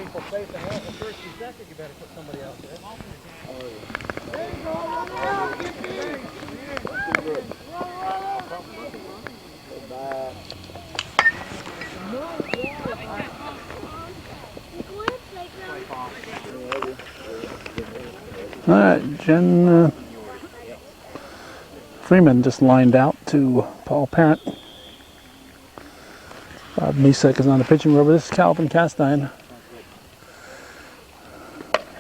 people facing out the first and second, you better put somebody out there. All right, Jen Freeman just lined out to Paul Parent. Bob Misek is on the pitching rubber. This is Calvin Castine.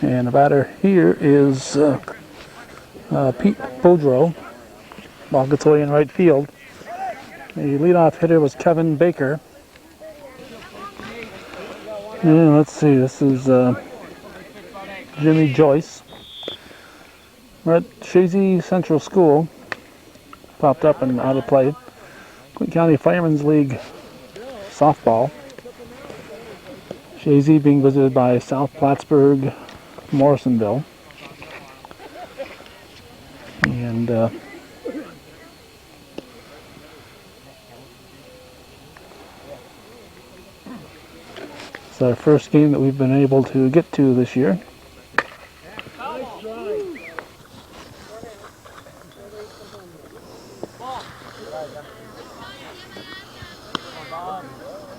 And the batter here is Pete Boudreau. Ball gets away in right field. The leadoff hitter was Kevin Baker. And let's see, this is Jimmy Joyce. We're at Chazy Central School. Popped up and out of play. Clinton County Firemen's League softball. Chazy being visited by South Plattsburgh-Morrisonville. And it's our first game that we've been able to get to this year.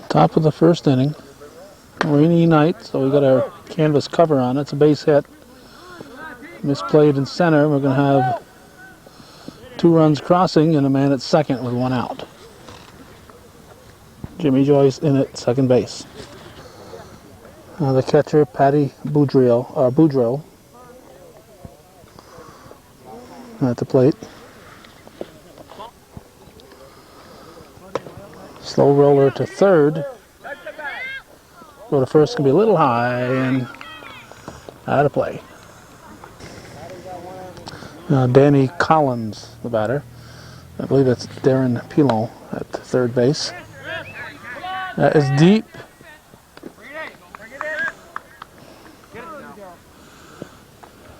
Top of the first inning. Rainy night, so we got our canvas cover on. It's a base hit. Misplayed in center. We're going to have 2 runs crossing and a man at second with 1 out. Jimmy Joyce in at second base. The catcher, Patty Boudreau at the plate. Slow roller to third. Go to first, can be a little high and out of play. Danny Collins, the batter. I believe that's Darren Pilon at third base. That is deep.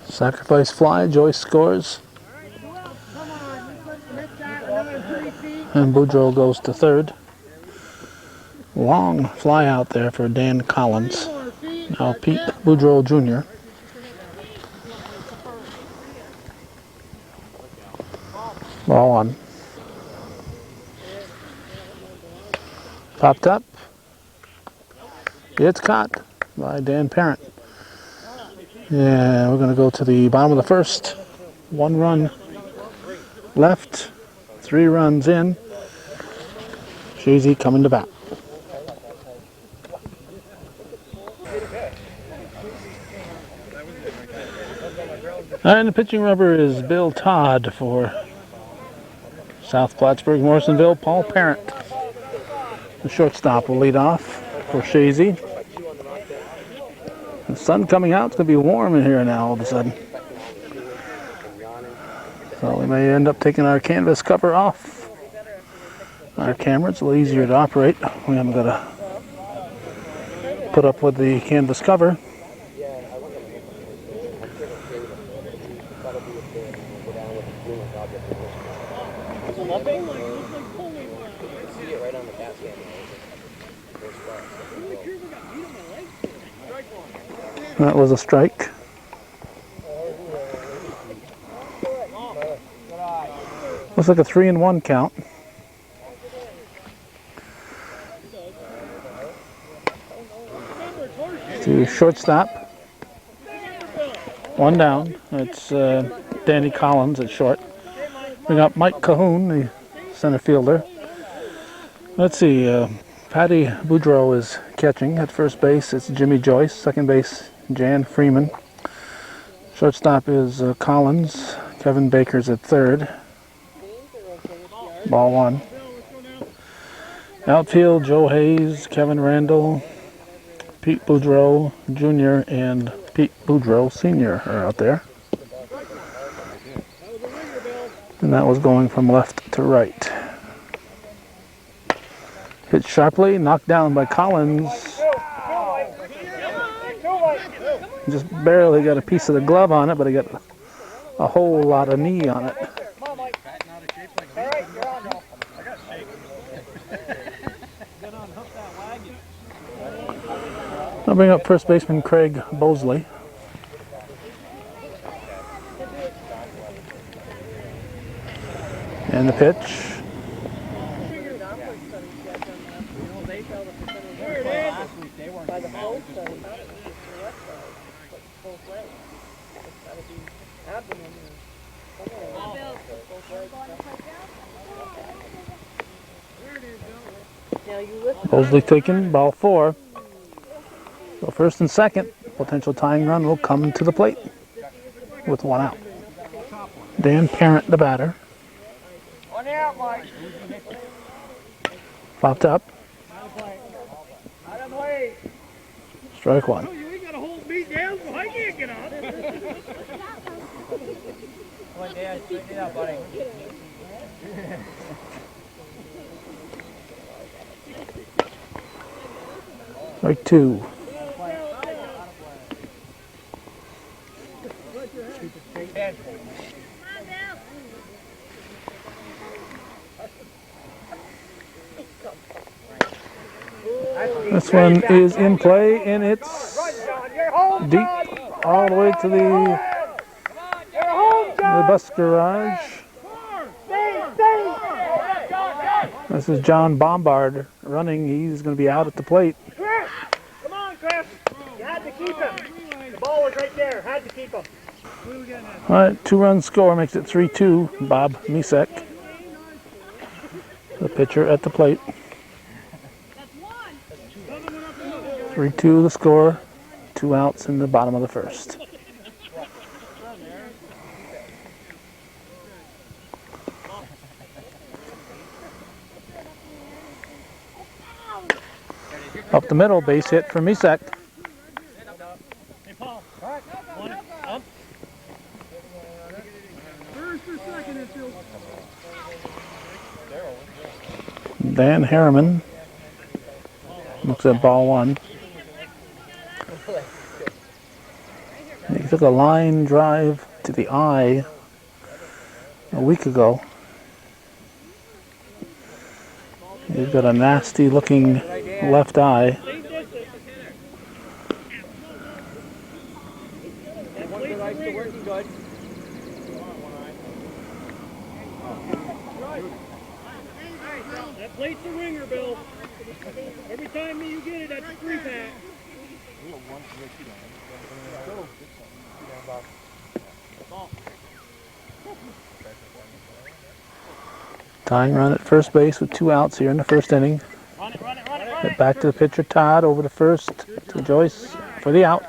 Sacrifice fly, Joyce scores. And Boudreau goes to third. Long fly out there for Dan Collins. Now Pete Boudreau Jr. Ball on. Popped up. It's caught by Dan Parent. Yeah, we're going to go to the bottom of the first. 1 run left. 3 runs in. Chazy coming to bat. And the pitching rubber is Bill Todd for South Plattsburgh-Morrisonville. Paul Parent, the shortstop, will lead off for Chazy. The sun coming out. It's going to be warm in here now all of a sudden. So we may end up taking our canvas cover off our camera. It's a little easier to operate. We haven't got to put up with the canvas cover. That was a strike. Looks like a 3-1 count. To shortstop. 1 down. It's Danny Collins at short. We got Mike Cahoon, the center fielder. Let's see. Patty Boudreau is catching at first base. It's Jimmy Joyce. Second base, Jan Freeman. Shortstop is Collins. Kevin Baker's at third. Ball 1. Outfield, Joe Hayes, Kevin Randall, Pete Boudreau Jr. and Pete Boudreau Sr. are out there. And that was going from left to right. Hit sharply, knocked down by Collins. Just barely got a piece of the glove on it, but he got a whole lot of knee on it. I'll bring up first baseman Craig Bosley. And the pitch. By the whole side, not the left side, but both legs. It's got to be abdomen or both legs. Now you listen. Bosley taken, ball 4. So first and second, potential tying run will come to the plate with 1 out. Dan Parent, the batter. 1 out, Mike. Popped up. Out of the way. Strike 1. You ain't got to hold me down so I can't get up. Come on, Dan. Straighten it out, buddy. Strike 2. This one is in play, and it's deep all the way to the bus garage. This is John Bombard running. He's going to be out at the plate. Come on, Chris. You had to keep him. The ball was right there. Had to keep him. All right, 2-run score makes it 3-2. Bob Misek, the pitcher at the plate. 3-2 the score. 2 outs in the bottom of the first. Up the middle, base hit for Misek. Dan Harriman looks at ball 1. He took a line drive to the eye a week ago. He's got a nasty looking left eye. That plate's a ringer, Bill. Every time you get it, that's a 3-pack. Tying run at first base with 2 outs here in the first inning. Get back to the pitcher, Todd, over to first to Joyce for the out.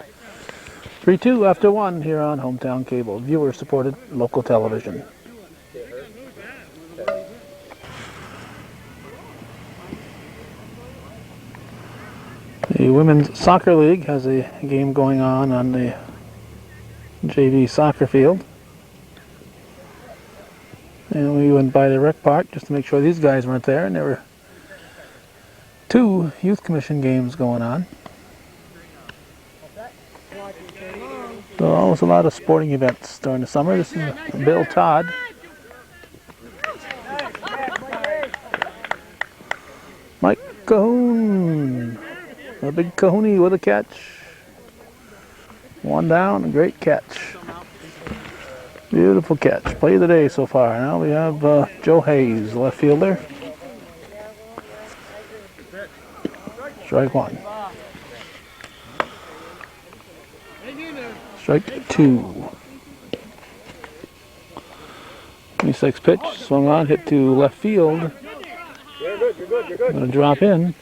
3-2 after 1 here on Hometown Cable, viewer-supported local television. The Women's Soccer League has a game going on the JV soccer field. And we went by the rec park just to make sure these guys weren't there, and there were 2 youth commission games going on. So always a lot of sporting events during the summer. This is Bill Todd. Mike Cahoon. A big Cahooney with a catch. 1 down, a great catch. Beautiful catch. Play of the day so far. Now we have Joe Hayes, left fielder. Strike 1. Strike 2. 26 pitch, swung on, hit to left field. You're good. Gonna drop in.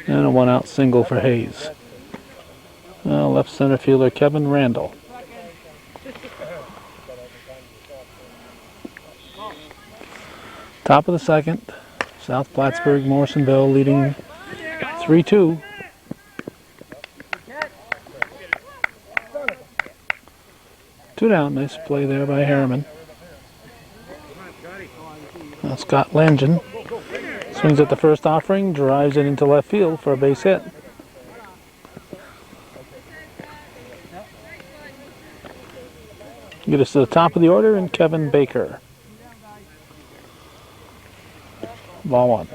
And a 1-out single for Hayes. Left center fielder Kevin Randall. Top of the second, South Plattsburgh-Morrisonville leading 3-2. Two down, nice play there by Harriman. Now Scott Langen swings at the first offering, drives it into left field for a base hit. Get us to the top of the order, and Kevin Baker. Ball 1.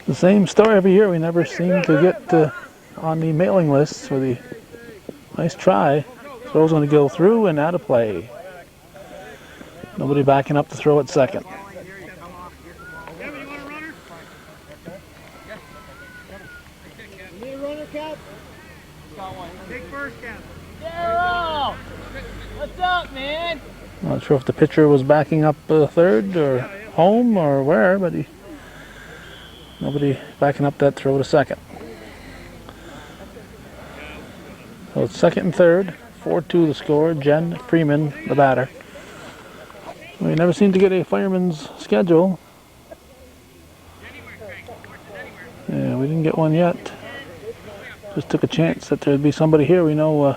The same story every year. We never seem to get on the mailing lists for the nice try. Throw's going to go through and out of play. Nobody backing up to throw at second. Need a runner, Cap? Take first, Cap. Daryl! What's up, man? Not sure if the pitcher was backing up third or home or where, but nobody backing up that throw to second. So it's second and third, 4-2 the score. Jen Freeman, the batter. We never seem to get a fireman's schedule. Yeah, we didn't get one yet. Just took a chance that there'd be somebody here. We know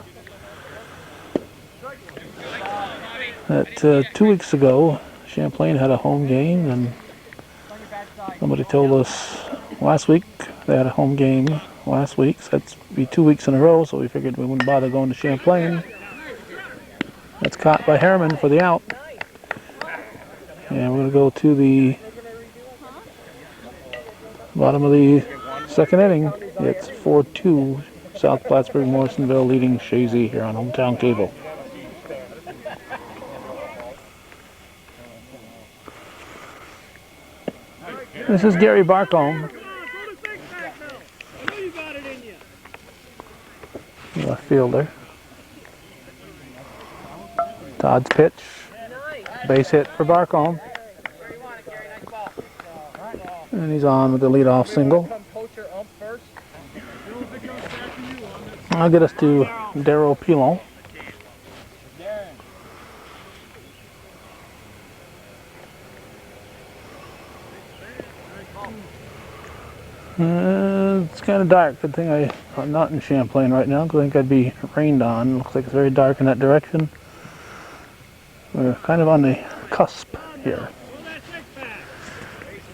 that 2 weeks ago, Champlain had a home game, and somebody told us last week they had a home game last week. So that's be 2 weeks in a row, so we figured we wouldn't bother going to Champlain. That's caught by Harriman for the out. And we're going to go to the bottom of the second inning. It's 4-2 South Plattsburgh-Morrisonville leading Chazy here on Hometown Cable. This is Gary Barcombe, left fielder. Todd's pitch, base hit for Barcombe. And he's on with the leadoff single. I'll get us to Darryl Pilon. It's kind of dark. Good thing I'm not in Champlain right now, because I think I'd be rained on. Looks like it's very dark in that direction. We're kind of on the cusp here.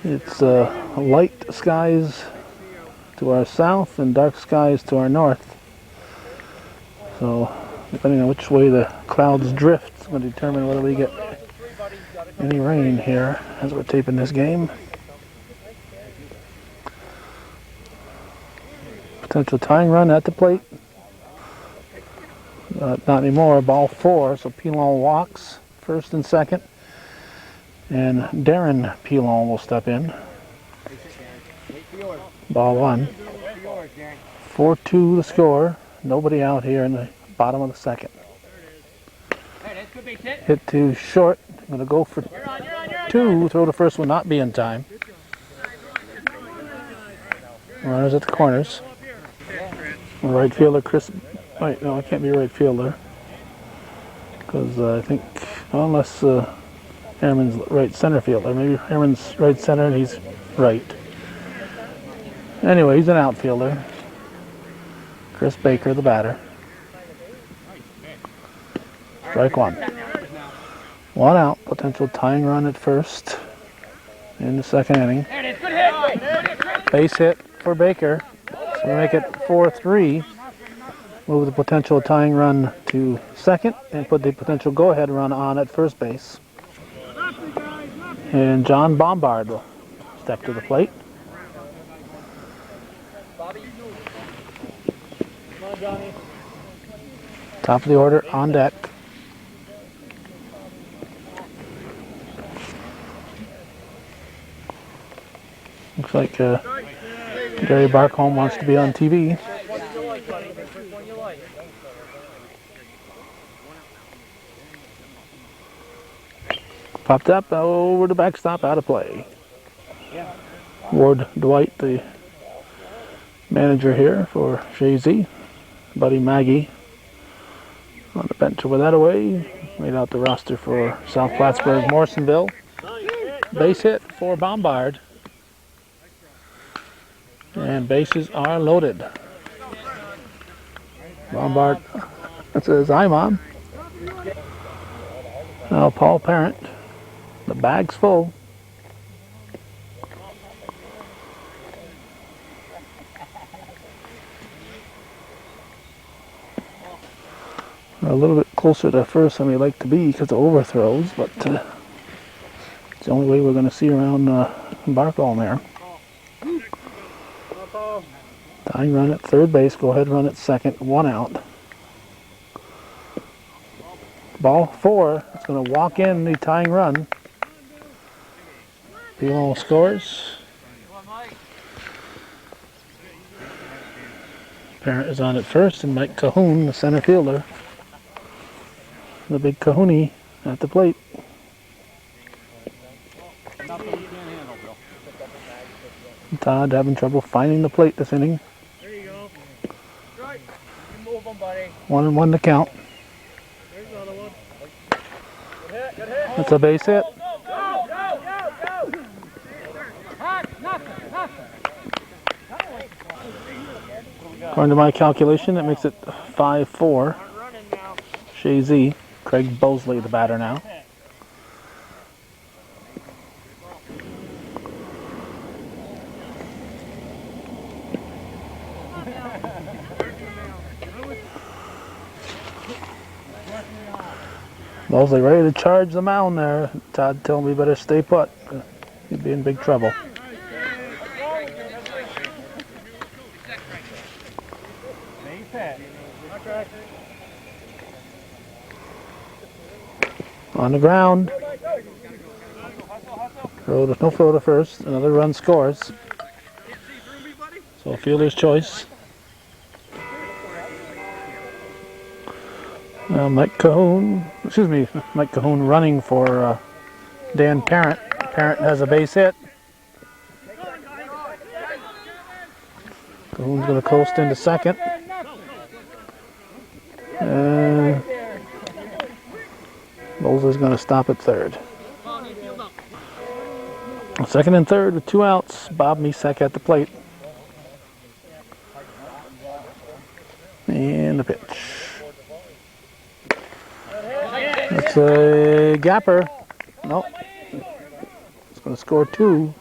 It's light skies to our south and dark skies to our north. So depending on which way the clouds drift, it's going to determine whether we get any rain here as we're taping this game. Potential tying run at the plate. Not anymore. Ball 4, so Pilon walks first and second. And Darren Pilon will step in. Ball 1. 4-2 the score. Nobody out here in the bottom of the second. Hit to short. I'm going to go for 2. Throw the first one, not be in time. Runners at the corners. Right fielder Chris. Wait, no, I can't be right fielder. Because I think, unless Harriman's right center fielder. Maybe Harriman's right center and he's right. Anyway, he's an outfielder. Chris Baker, the batter. Strike 1. 1 out. Potential tying run at first in the second inning. Base hit for Baker. So we make it 4-3. Move the potential tying run to second and put the potential go-ahead run on at first base. And John Bombard will step to the plate. Top of the order on deck. Looks like Gary Barcombe wants to be on TV. Popped up over the backstop, out of play. Ward Dwight, the manager here for Chazy. Buddy Maggie on the bench over that away. Made out the roster for South Plattsburgh-Morrisonville. Base hit for Bombard. And bases are loaded. Bombard, that says I'm on. Now Paul Parent. The bag's full. We're a little bit closer to first than we like to be because of overthrows, but it's the only way we're going to see around Barcombe there. Tying run at third base. Go ahead and run at second. 1 out. Ball 4. It's going to walk in the tying run. Pilo scores. Parent is on at first, and Mike Cahoon, the center fielder. The big Cahoony at the plate. Todd having trouble finding the plate this inning. There you go. Right. You move them, buddy. 1-1 to count. There's another one. Good hit, good hit. That's a base hit. Go. According to my calculation, that makes it 5-4. Running now. Chazy. Craig Bosley, the batter now. Mosley ready to charge the mound there. Todd told me better stay put. He'd be in big trouble. On the ground. No throw to first. Another run scores. So fielder's choice. Mike Cahoon running for Dan Parent. Parent has a base hit. Cahoon's going to coast into second. And Mosley's going to stop at third. Second and third with 2 outs. Bob Misek at the plate. And the pitch. It's a gapper. Nope. It's going to score 2.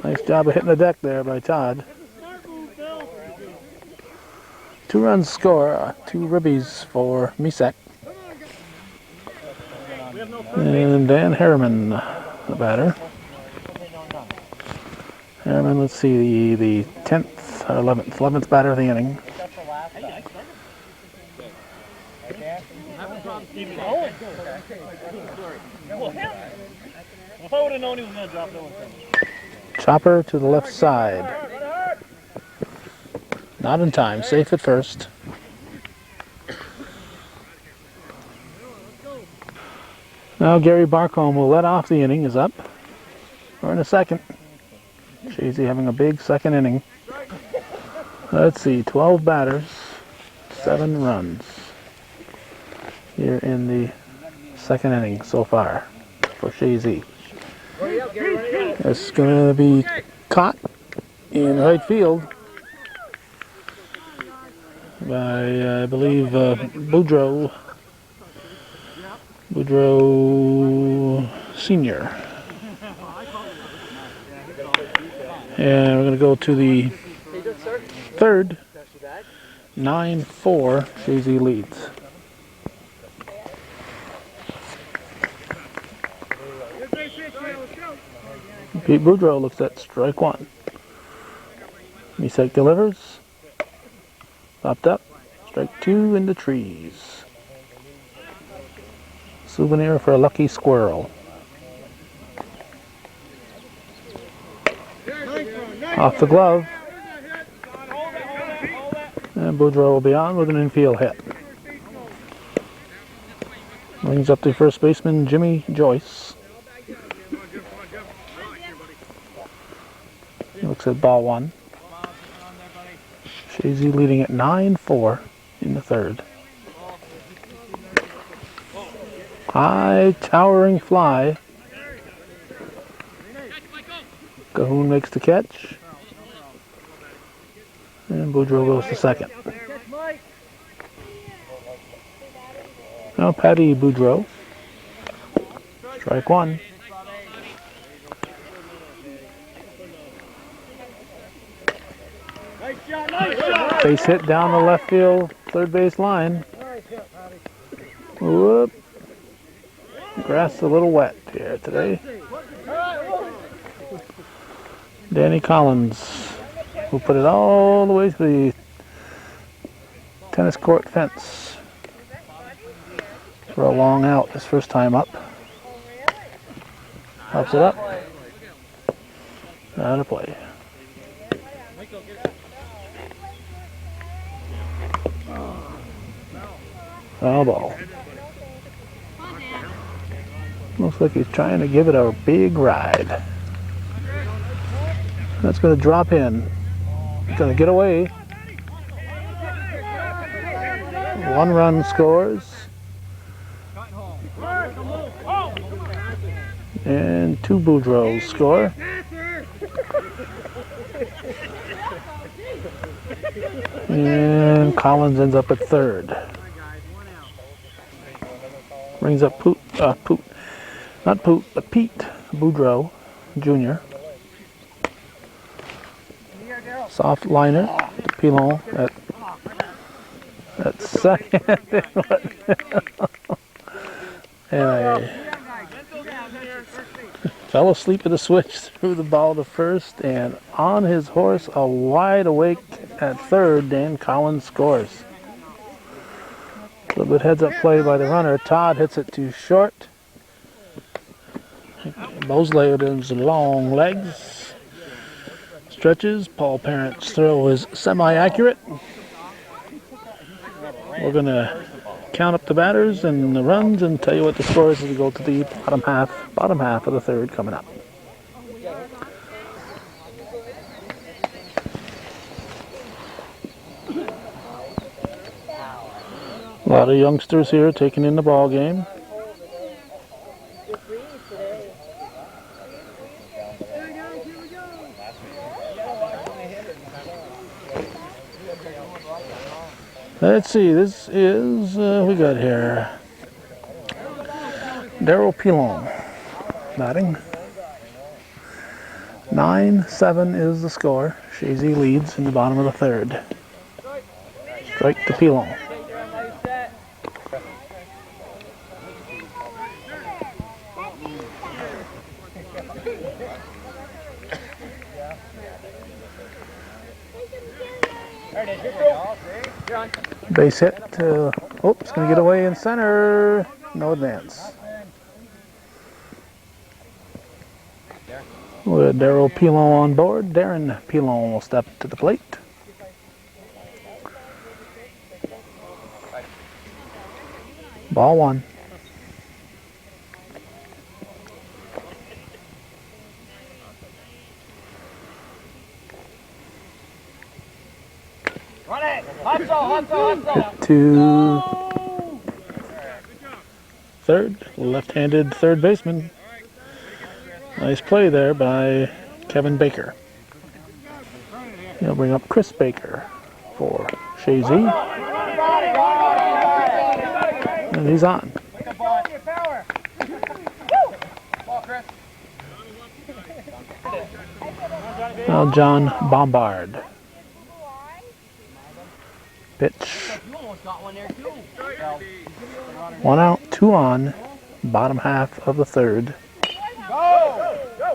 Nice job of hitting the deck there by Todd. 2 runs score, 2 ribbies for Misek. And Dan Harriman, the batter. Harriman, let's see, the 10th or 11th batter of the inning. If I would have known he was going to drop that one. Chopper to the left side. Not in time, safe at first. Now Gary Barcombe will let off the inning, is up. We're in a second. Chazy having a big second inning. Let's see, 12 batters, 7 runs here in the second inning so far for Chazy. It's going to be caught in right field by, I believe, Boudreau Sr. And we're going to go to the third. 9-4, Chazy leads. Pete Boudreau looks at strike 1. Misek delivers. Popped up. Strike 2 in the trees. Souvenir for a lucky squirrel. Off the glove. And Boudreau will be on with an infield hit. Brings up the first baseman, Jimmy Joyce. He looks at ball 1. Chazy leading at 9-4 in the third. High towering fly. Cahoon makes the catch. And Boudreau goes to second. Now Patty Boudreau. Strike 1. Base hit down the left field, third base line. Whoop. Grass a little wet here today. Danny Collins, who put it all the way to the tennis court fence for a long out his first time up. Pops it up. Out of play. Foul ball. Looks like he's trying to give it a big ride. That's going to drop in. He's going to get away. 1 run scores. And 2 Boudreaux score. And Collins ends up at third. Brings up Pete Boudreaux Jr. Soft liner to Pilon at second. And I fell asleep at the switch, threw the ball to first, and on his horse, a wide awake at third, Dan Collins scores. A little bit heads-up play by the runner. Todd hits it too short. Mosley with his long legs. Stretches. Paul Parent's throw is semi-accurate. We're going to count up the batters and the runs and tell you what the score is as we go to the bottom half of the third coming up. A lot of youngsters here taking in the ball game. Let's see, this is, we got here, Daryl Pilon batting. 9-7 is the score. Chazy leads in the bottom of the third. Strike to Pilon. Base hit. It's going to get away in center. No advance. With Daryl Pilon on board, Darren Pilon will step to the plate. Ball 1. Run it! Hustle! To third, left-handed third baseman. Nice play there by Kevin Baker. He'll bring up Chris Baker for Chazy. And he's on. Now John Bombard. Pitch. 1 out, 2 on, bottom half of the third.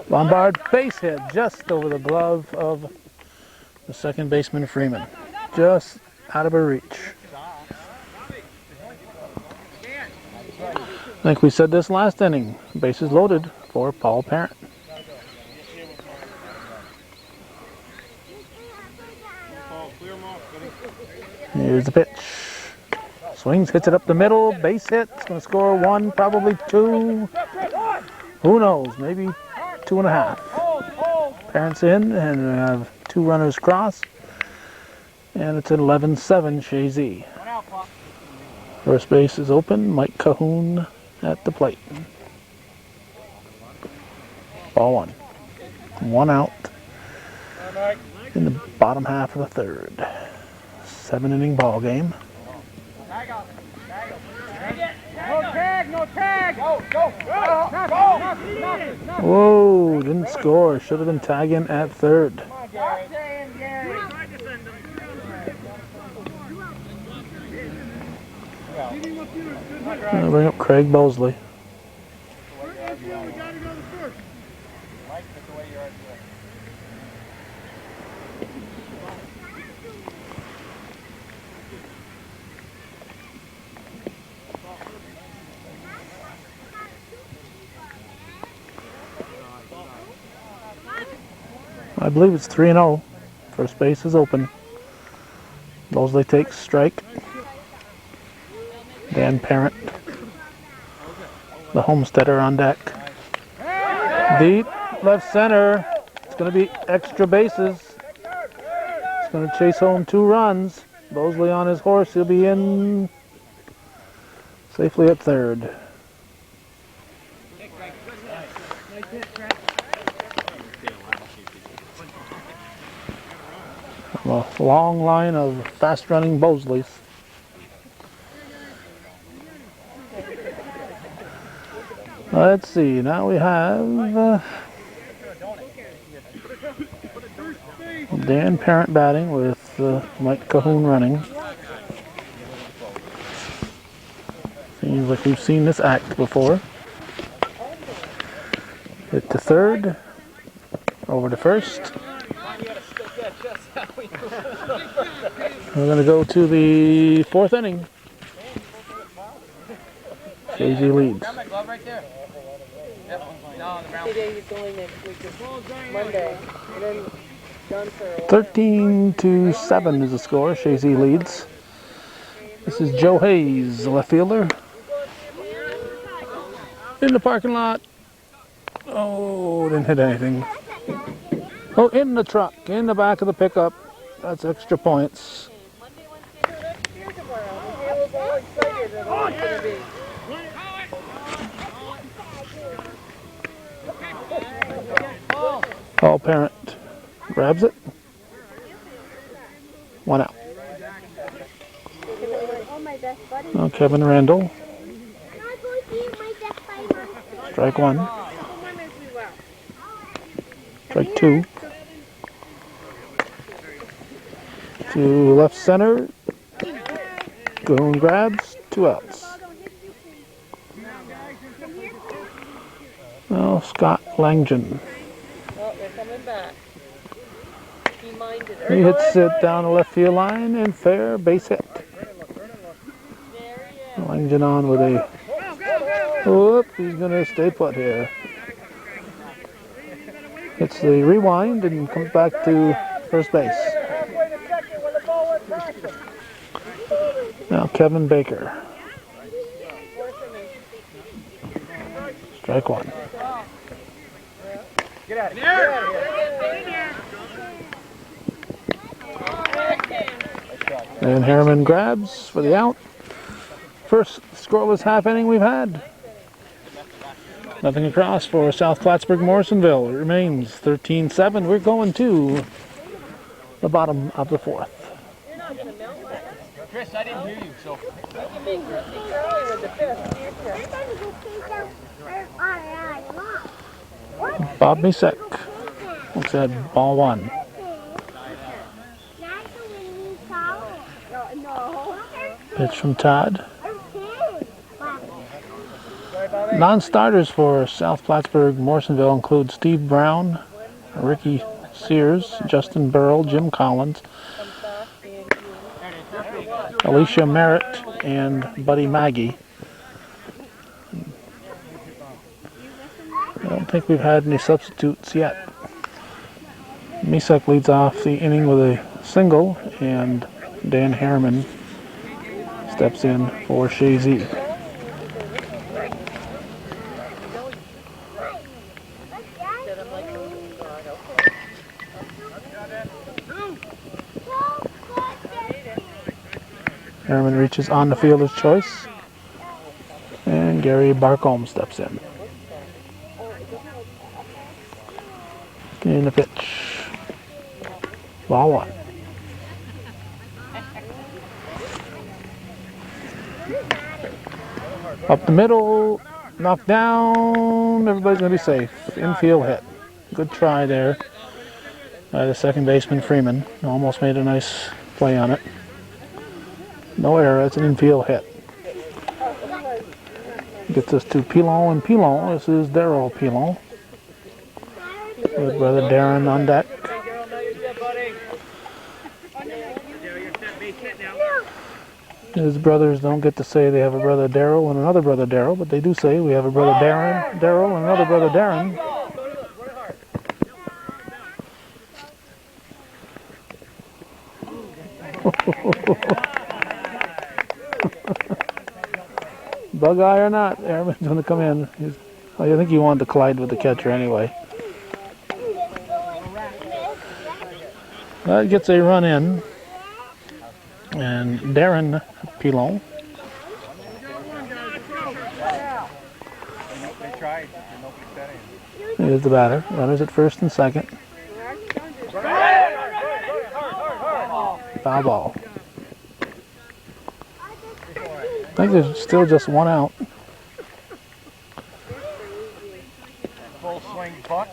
Bombard base hit just over the glove of the second baseman Freeman. Just out of her reach. Like we said this last inning, bases loaded for Paul Parent. Here's the pitch. Swings, hits it up the middle, base hit. It's going to score 1, probably 2. Who knows? Maybe 2.5. Parents in, and we have 2 runners cross. And it's an 11-7 Chazy. First base is open. Mike Cahoon at the plate. Ball 1. 1 out in the bottom half of the third. 7-inning ball game. No tag! Whoa, didn't score. Should have been tagging at third. I'll bring up Craig Bosley. I believe it's 3-0. First base is open. Mosley takes strike. Dan Parent, the homesteader, on deck. Deep left center. It's going to be extra bases. It's going to chase home 2 runs. Mosley on his horse. He'll be in safely at third. A long line of fast-running Bosleys. Let's see, now we have Dan Parent batting with Mike Cahoon running. Seems like we've seen this act before. Hit to third, over to first. We're going to go to the 4th inning. Chazy leads. He's going next week is Monday. And then done for a while. 13-7 is the score. Chazy leads. This is Joe Hayes, the left fielder. In the parking lot. Oh, didn't hit anything. Oh, in the truck, in the back of the pickup. That's extra points. Paul Parent grabs it. 1 out. Now Kevin Randall. Strike 1. Strike 2. To left center. Cahoon grabs. 2 outs. Now Scott Langton. Oh, they're coming back. He hits it down the left field line and fair base hit. Langton on with a whoop. He's going to stay put here. Hits the rewind and comes back to first base. Now Kevin Baker. Strike 1. Get out of here. And Harriman grabs for the out. First scoreless half inning we've had. Nothing across for South Plattsburgh-Morrisonville. It remains 13-7. We're going to the bottom of the 4th. Chris, I didn't hear you, so. Bob Misek looks at ball 1. Pitch from Todd. Non-starters for South Plattsburgh-Morrisonville include Steve Brown, Ricky Sears, Justin Burrell, Jim Collins, Alicia Merritt, and Buddy Maggie. I don't think we've had any substitutes yet. Misek leads off the inning with a single, and Dan Harriman steps in for Chazy. Harriman reaches on the fielder's choice, and Gary Barcombe steps in. In the pitch. Ball 1. Up the middle, knocked down, everybody's going to be safe. Infield hit. Good try there by the second baseman Freeman. Almost made a nice play on it. No error, it's an infield hit. Gets us to Pilon and Pilon. This is Darryl Pilon with brother Darren on deck. His brothers don't get to say they have a brother Darryl and another brother Darryl, but they do say we have a brother Darren, Darryl, and another brother Darren. Bug eye or not, Airman's going to come in. I think he wanted to collide with the catcher anyway. That gets a run in. And Darren Pilon. Is the batter. Runners at first and second. Foul ball. I think there's still just one out. Full swing buck.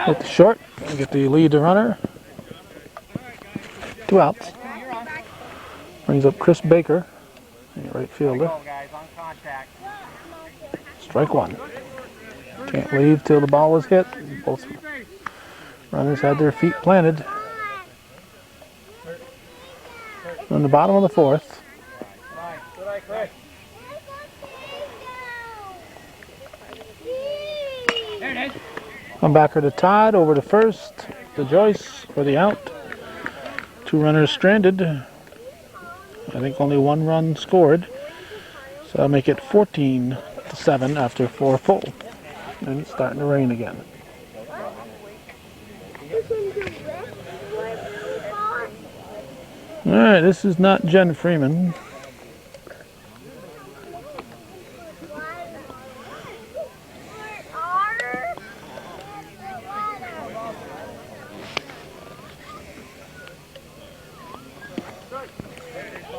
Hit the short. Get the lead to runner. 2 outs. Brings up Chris Baker, the right fielder. Strike 1. Can't leave till the ball is hit. Both runners had their feet planted. On the bottom of the 4th. Comebacker to Todd, over to first, to Joyce for the out. 2 runners stranded. I think only 1 run scored. So that'll make it 14-7 after 4 full. And it's starting to rain again. Alright, this is not Jen Freeman.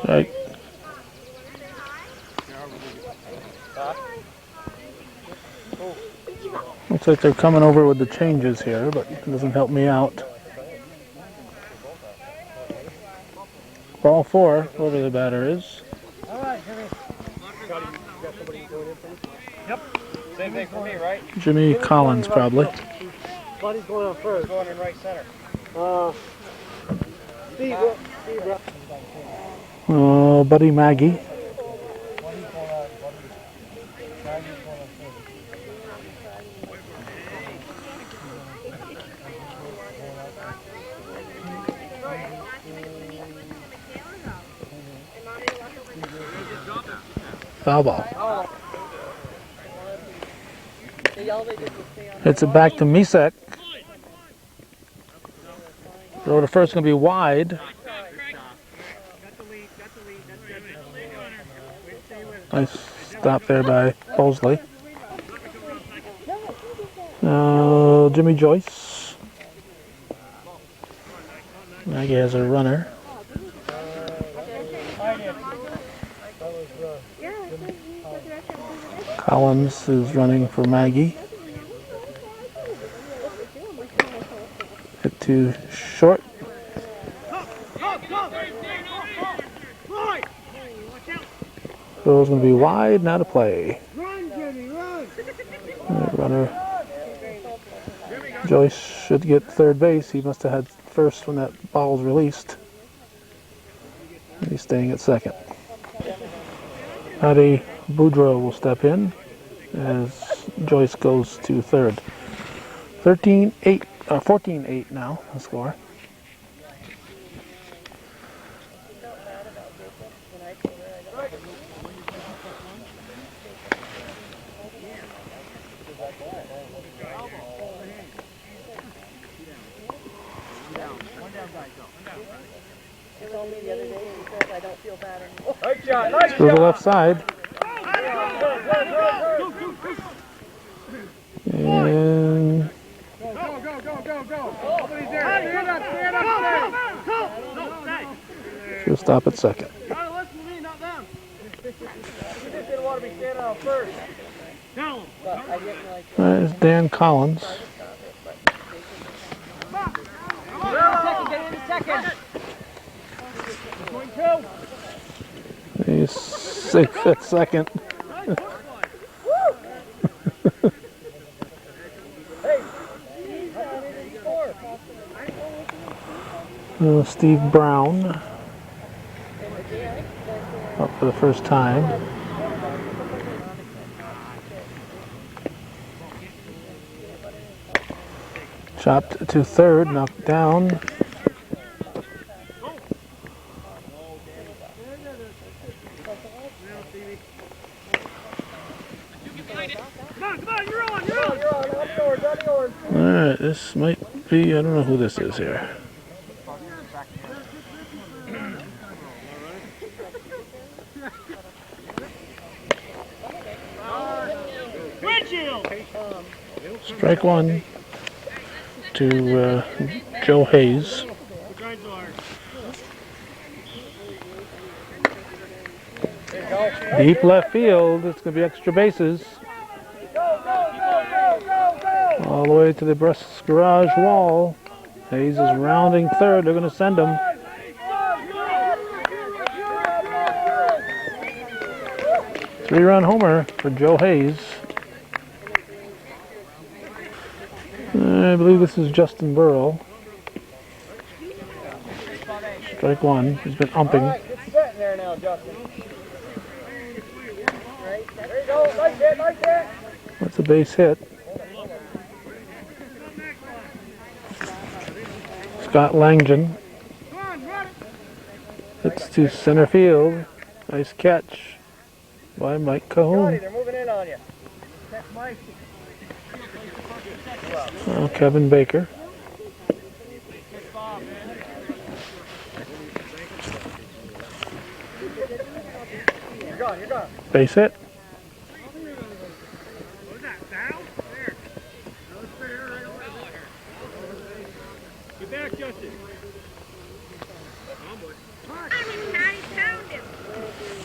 Right. Looks like they're coming over with the changes here, but it doesn't help me out. Ball 4, whoever the batter is. Yep. Same thing for me, right? Jimmy Collins, probably. Buddy's going on first. Going in right center. Steve, Oh, Buddy Maggie. Foul ball. Hits it back to Misek. Throw to first going to be wide. Nice stop there by Bosley. Jimmy Joyce. Maggie has a runner. Collins is running for Maggie. Hit to short. Throw's going to be wide, not a play. Runner Joyce should get third base. He must have had first when that ball was released. He's staying at second. Patty Boudreau will step in as Joyce goes to third. 14-8 now, the score. To the left side. And she'll stop at second. There's Dan Collins. He's safe at second. Steve Brown. up for the first time. Chopped to third, knocked down. Alright, this might be, I don't know who this is here. Strike one to Joe Hayes. Deep left field, it's going to be extra bases. All the way to the Brust's garage wall. Hayes is rounding third, they're going to send him. Three-run homer for Joe Hayes. I believe this is Justin Burrell. Strike one. He's been umping. All right, it's sitting there now, Justin. There you go. Like that, like that. That's a base hit. Scott Langdon. Hits to center field. Nice catch by Mike Cahoon. They're moving in on you. That's Mike. Kevin Baker. You're gone, you're gone. Base hit. Was that down? There. No, it's fair right over there. Get back, Justin.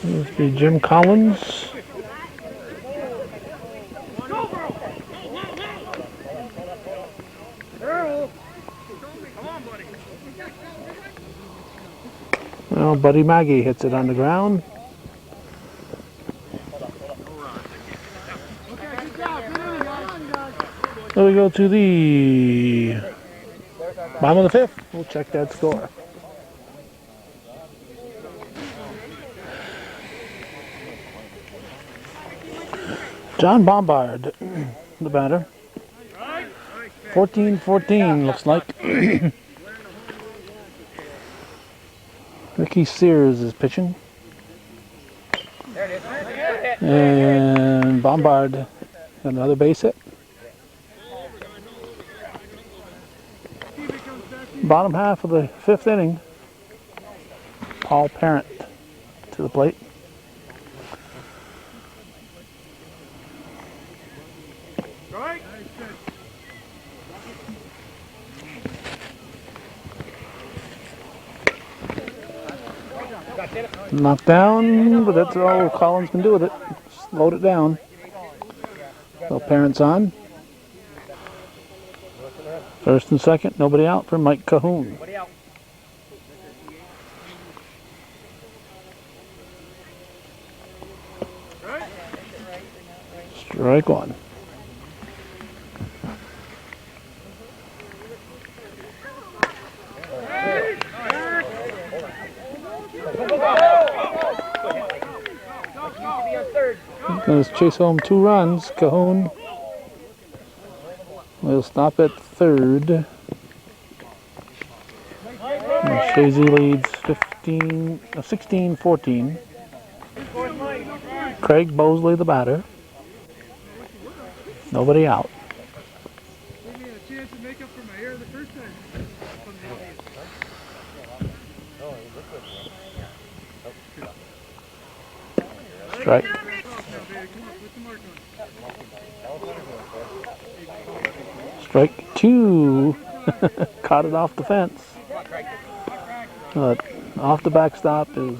Must be Jim Collins. Well, Buddy Maggie hits it on the ground. So we go to the bottom of the fifth. We'll check that score. John Bombard, the batter. 14-14 looks like. Ricky Sears is pitching. And Bombard got another base hit. Bottom half of the fifth inning. Paul Parent to the plate. Knocked down, but that's all Collins can do with it. Just load it down. So Parent's on. First and second, nobody out for Mike Cahoon. Strike one. Going to chase home 2 runs. Cahoon will stop at third. And Chazy leads 16-14. Craig Bosley the batter. Nobody out. Strike. Strike 2. Caught it off the fence. But off the backstop is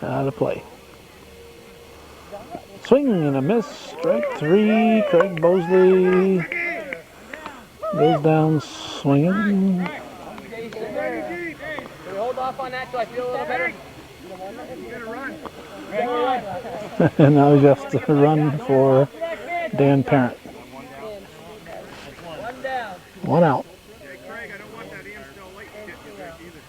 out of play. Swing and a miss. Strike 3. Craig Bosley goes down swinging. Hold off on that till I feel a little better. And now he has to run for Dan Parent. One out. Craig, I don't want that Amstel light to get you back either.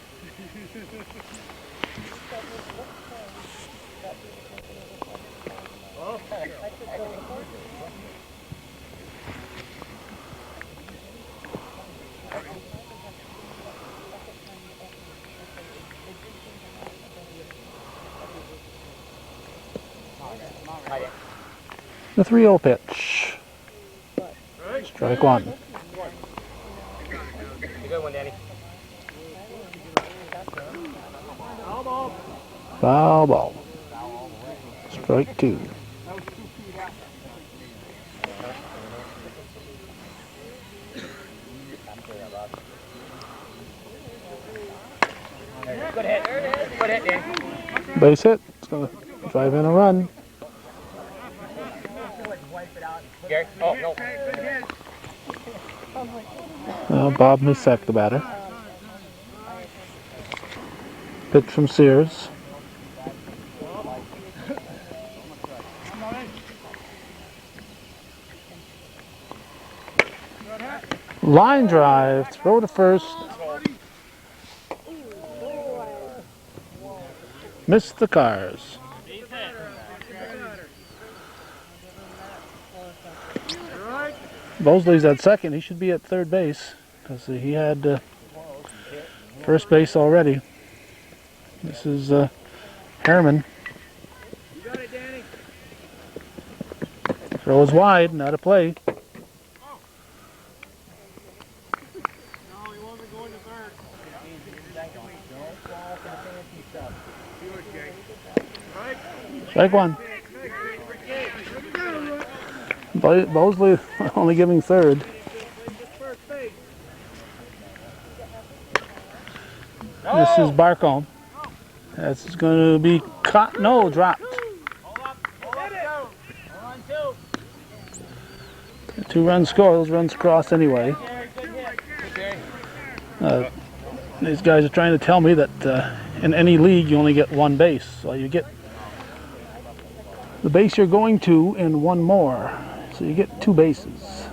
The 3-0 pitch. Strike one. Good one, Danny. Foul ball. Strike two. Good hit. Good hit, Danny. Base hit. It's going to drive in a run. Gary. Oh, no. Bob Misek, the batter. Pitch from Sears. Line drive, throw to first. Missed the cars. Bosley's at second. He should be at third base because he had first base already. This is Harriman. Throw is wide, not a play. Strike one. Bosley only giving third. This is Barcombe. That's going to be caught. No, dropped. Two-run score. Those runs cross anyway. These guys are trying to tell me that in any league you only get one base. So you get the base you're going to and one more. So you get two bases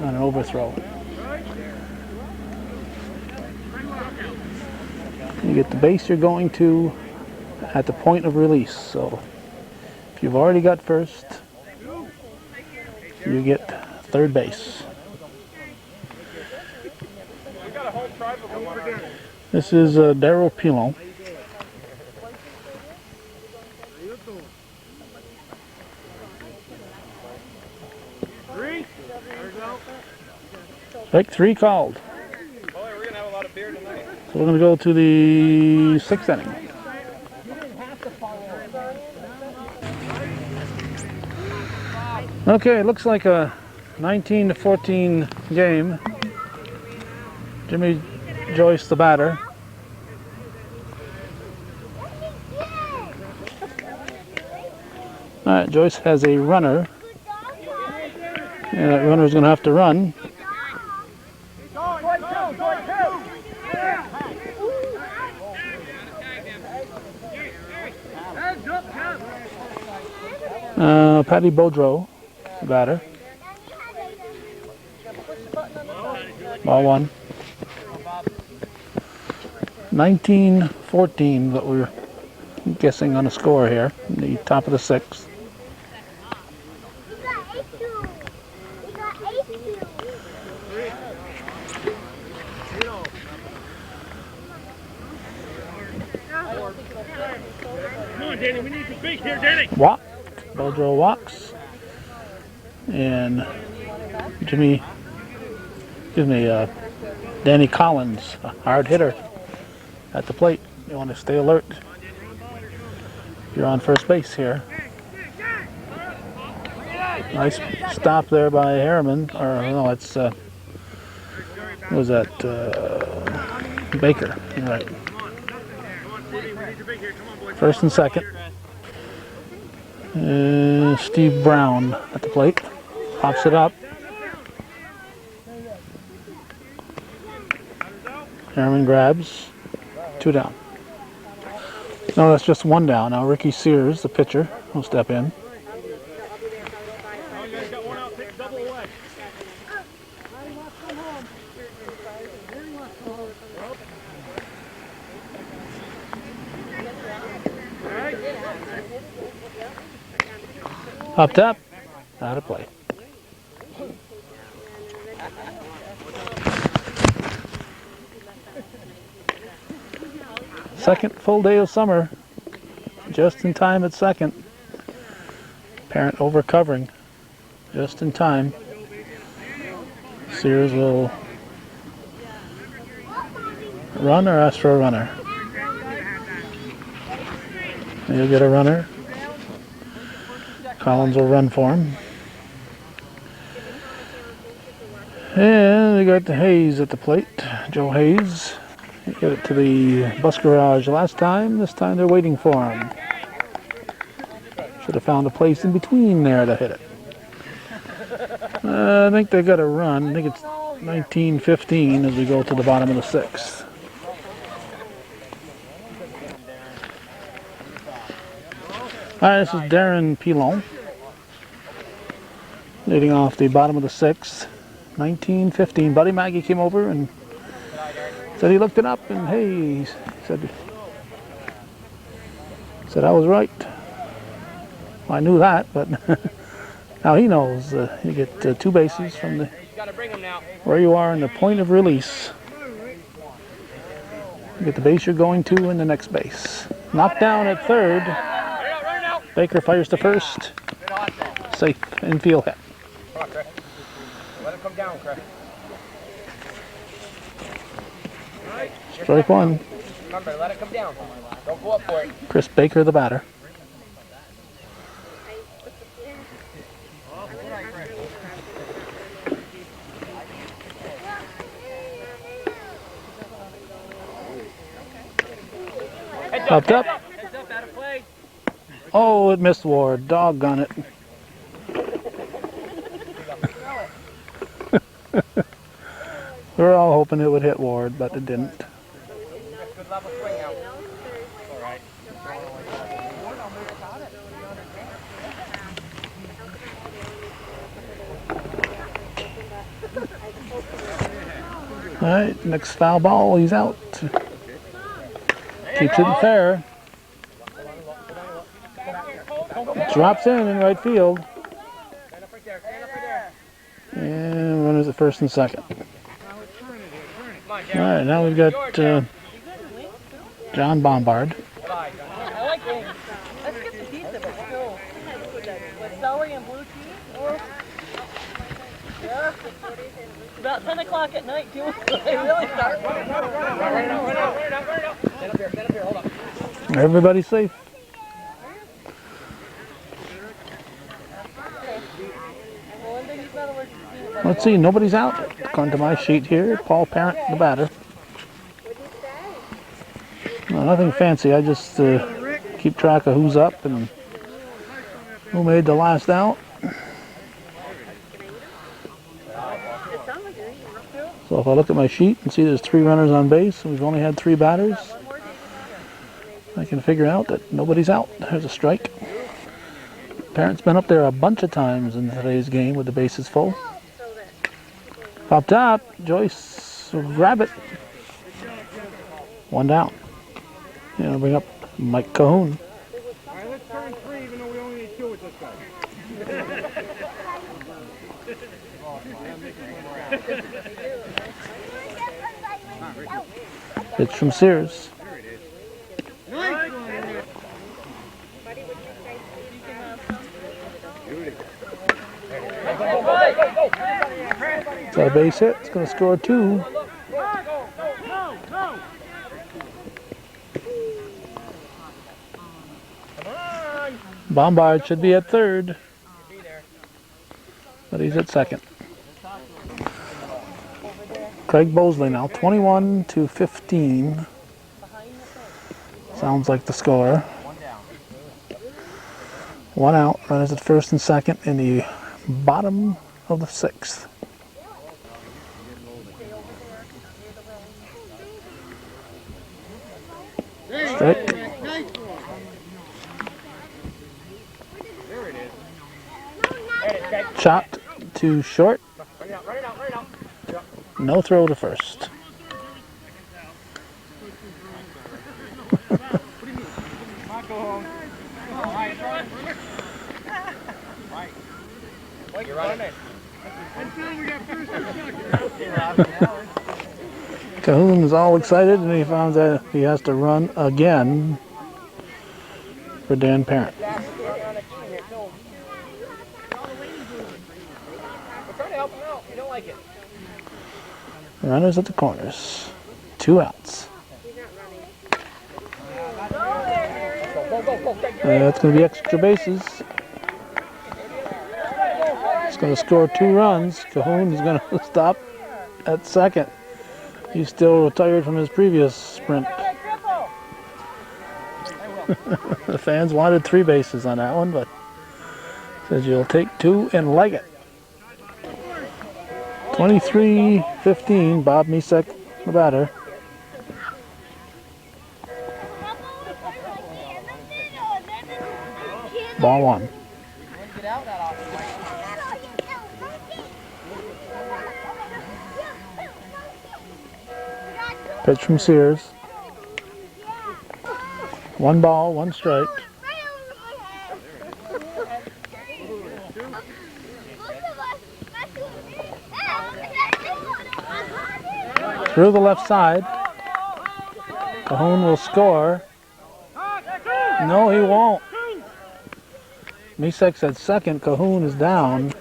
on an overthrow. You get the base you're going to at the point of release. So if you've already got first, you get third base. This is Darryl Pilon. Strike three called. We're gonna have a lot of beer tonight. So we're going to go to the sixth inning. Okay, it looks like a 19-14 game. Jimmy Joyce, the batter. All right, Joyce has a runner. And that runner's going to have to run. Patty Boudreau, the batter. Ball one. 19-14, what we're guessing on the score here. The top of the sixth. Come on, Danny, we need some big here, Danny. Walk. Boudreau walks. And Danny Collins, a hard hitter at the plate. You want to stay alert. You're on first base here. Nice stop there by Harriman. Or no, it's what was that? Baker. You're right. First and second. Steve Brown at the plate. Pops it up. Harriman grabs. Two down. No, that's just one down. Now Ricky Sears, the pitcher, will step in. Up top, out of play. Second full day of summer, just in time at second. Parent over covering, just in time. Sears will run or ask for a runner. He'll get a runner. Collins will run for him. And we got the Hayes at the plate. Joe Hayes. He got it to the bus garage last time. This time they're waiting for him. Should have found a place in between there to hit it. I think they got a run. I think it's 19-15 as we go to the bottom of the sixth. All right, this is Darren Pilon leading off the bottom of the sixth. 19-15. Buddy Maggie came over and said he looked it up, and hey, he said I was right. Well, I knew that, but now he knows. You get two bases from the where you are in the point of release. You get the base you're going to and the next base. Knocked down at third. Baker fires to first. Safe infield hit. Let it come down, Chris. Strike one. Remember, let it come down. Don't go up for it. Chris Baker, the batter. Popped up. Heads up, out of play. Oh, it missed Ward. Doggone it. We were all hoping it would hit Ward, but it didn't. Good level swing out. All right. All right, next foul ball, he's out. Keeps it fair. Drops in right field. And runners at first and second. All right, now we've got John Bombard. I like it. Let's get the pizza, but still. With celery and blue cheese, or yeah. About 10 o'clock at night, too. They really start. Everybody's safe. Let's see, nobody's out. According to my sheet here, Paul Parent, the batter. No, nothing fancy. I just keep track of who's up and who made the last out. So if I look at my sheet and see there's 3 runners on base and we've only had 3 batters, I can figure out that nobody's out. There's a strike. Parent's been up there a bunch of times in today's game with the bases full. Pop top, Joyce will grab it. 1 down. And I'll bring up Mike Cahoon. All right, let's turn 3 even though we only need 2 with this guy. Pitch from Sears. Nice. It's got a base hit. It's going to score 2. Bombard should be at third, but he's at second. Craig Bosley now, 21-15. Sounds like the score. 1 out, runners at first and second in the bottom of the 6th. Strike. Chopped to short. No throw to first. You're running. Cahoon is all excited, and he found that he has to run again for Dan Parent. We're trying to help him out. You don't like it. Runners at the corners. 2 outs. That's going to be extra bases. It's going to score 2 runs. Cahoon is going to stop at second. He's still retired from his previous sprint. The fans wanted 3 bases on that one, but says you'll take 2 and like it. 23-15, Bob Misek, the batter. Ball 1. Pitch from Sears. 1 ball, 1 strike. Through the left side. Cahoon will score. No, he won't. Misek's at second. Cahoon is down.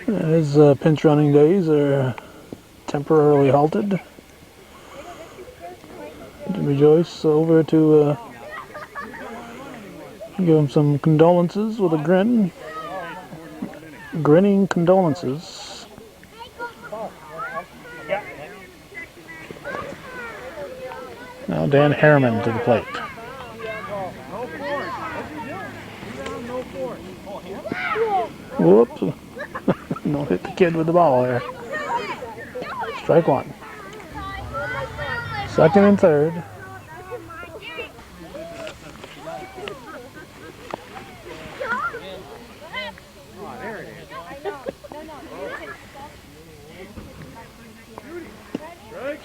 His pinch running days are temporarily halted. Jimmy Joyce over to give him some condolences with a grin. Grinning condolences. Now Dan Harriman to the plate. Whoops. Don't hit the kid with the ball there. Strike 1. Second and third.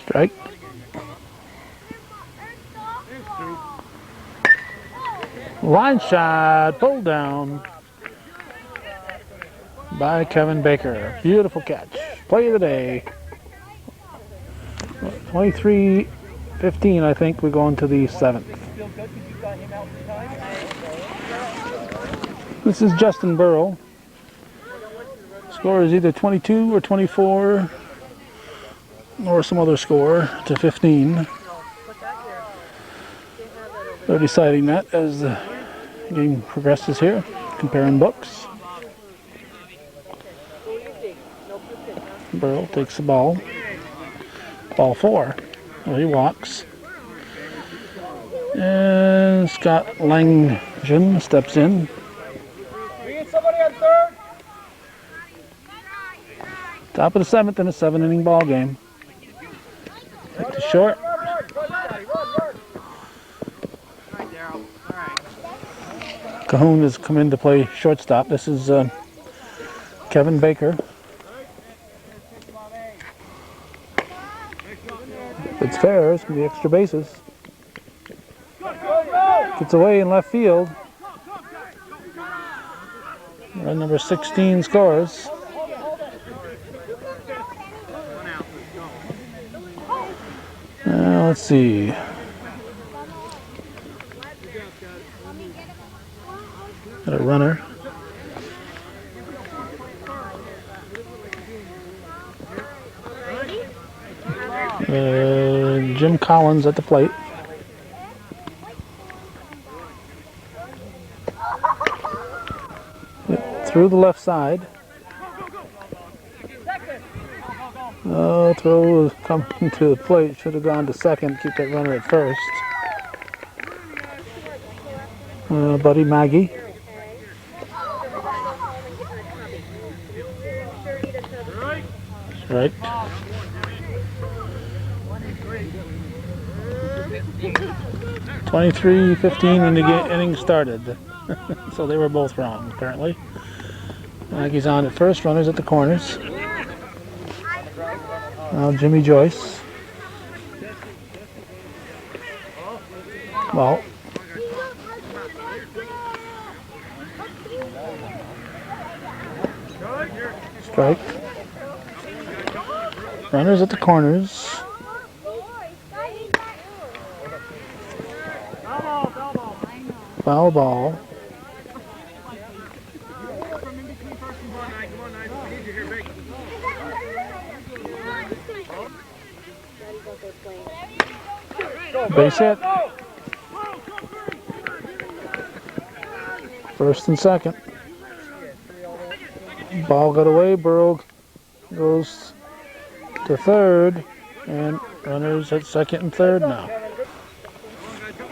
Strike. Line shot, pulled down by Kevin Baker. Beautiful catch. Play of the day. 23-15, I think we go into the 7th. This is Justin Burrow. Score is either 22 or 24 or some other score to 15. They're deciding that as the game progresses here, comparing books. Burrow takes the ball. Ball 4. Well, he walks. And Scott Langton steps in. We get somebody on third. Top of the 7th in a 7-inning ball game. Hit to short. Cahoon has come in to play shortstop. This is Kevin Baker. If it's fair, it's going to be extra bases. Gets away in left field. Run number 16 scores. Let's see. Got a runner. Jim Collins at the plate. Through the left side. Throw coming to the plate. Should have gone to second. Keep that runner at first. Buddy Maggie. Right. 23-15 when the inning started. So they were both wrong, apparently. Maggie's on at first, runners at the corners. Now Jimmy Joyce. Ball. Strike. Runners at the corners. Foul ball. Base hit. First and second. Ball got away. Burrow goes to third. And runners at second and third now.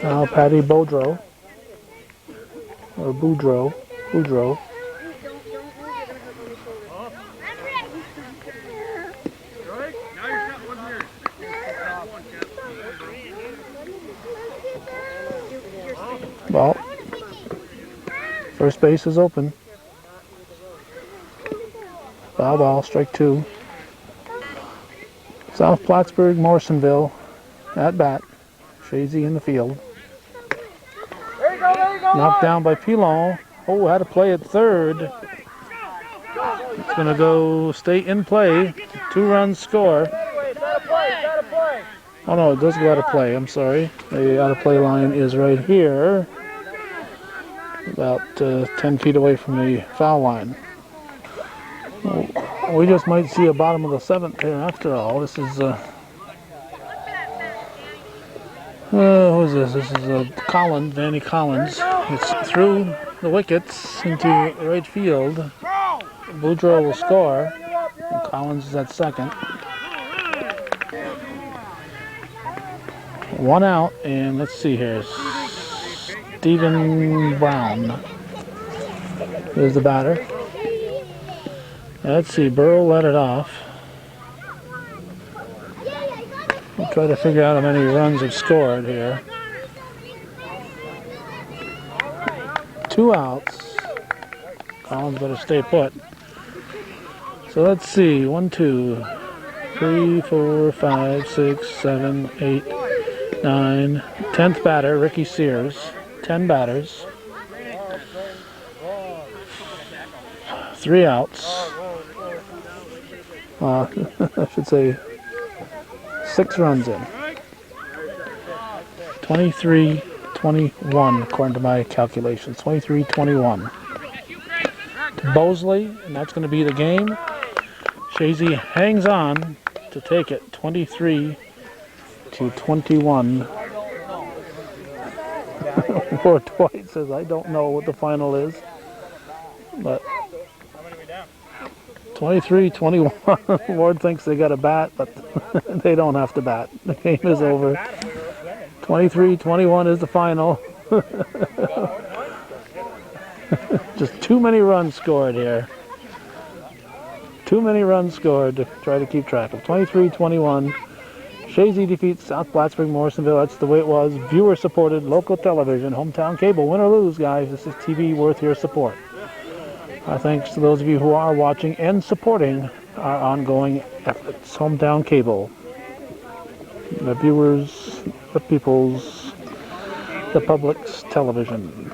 Now Patty Boudreau. Or Boudreau. Boudreau. Ball. First base is open. Foul ball, strike two. South Plattsburgh-Morrisonville at bat. Chazy in the field. Knocked down by Pilon. Oh, had to play at third. It's going to go stay in play. 2-run score. Oh no, it does go out of play. I'm sorry. The out of play line is right here. About 10 feet away from the foul line. Well, we just might see a bottom of the seventh here after all. This is who is this? This is Collins, Danny Collins. It's through the wickets into right field. Boudreau will score. And Collins is at second. 1 out, and let's see here. Stephen Brown is the batter. Let's see, Burrow let it off. We'll try to figure out how many runs have scored here. 2 outs. Collins better stay put. So let's see, 1, 2, 3, 4, 5, 6, 7, 8, 9. 10th batter, Ricky Sears. 10 batters. 3 outs. I should say 6 runs in. 23-21 according to my calculations. 23-21. To Bosley, and that's going to be the game. Chazy hangs on to take it. 23-21. Lord Dwight says, I don't know what the final is, but 23-21. Ward thinks they got a bat, but they don't have to bat. The game is over. 23-21 is the final. Just too many runs scored here. Too many runs scored to try to keep track of. 23-21. Chazy defeats South Plattsburgh-Morrisonville. That's the way it was. Viewer-supported local television, hometown cable. Win or lose, guys, this is TV worth your support. Our thanks to those of you who are watching and supporting our ongoing efforts. Hometown cable. The viewers, the people's, the public's television.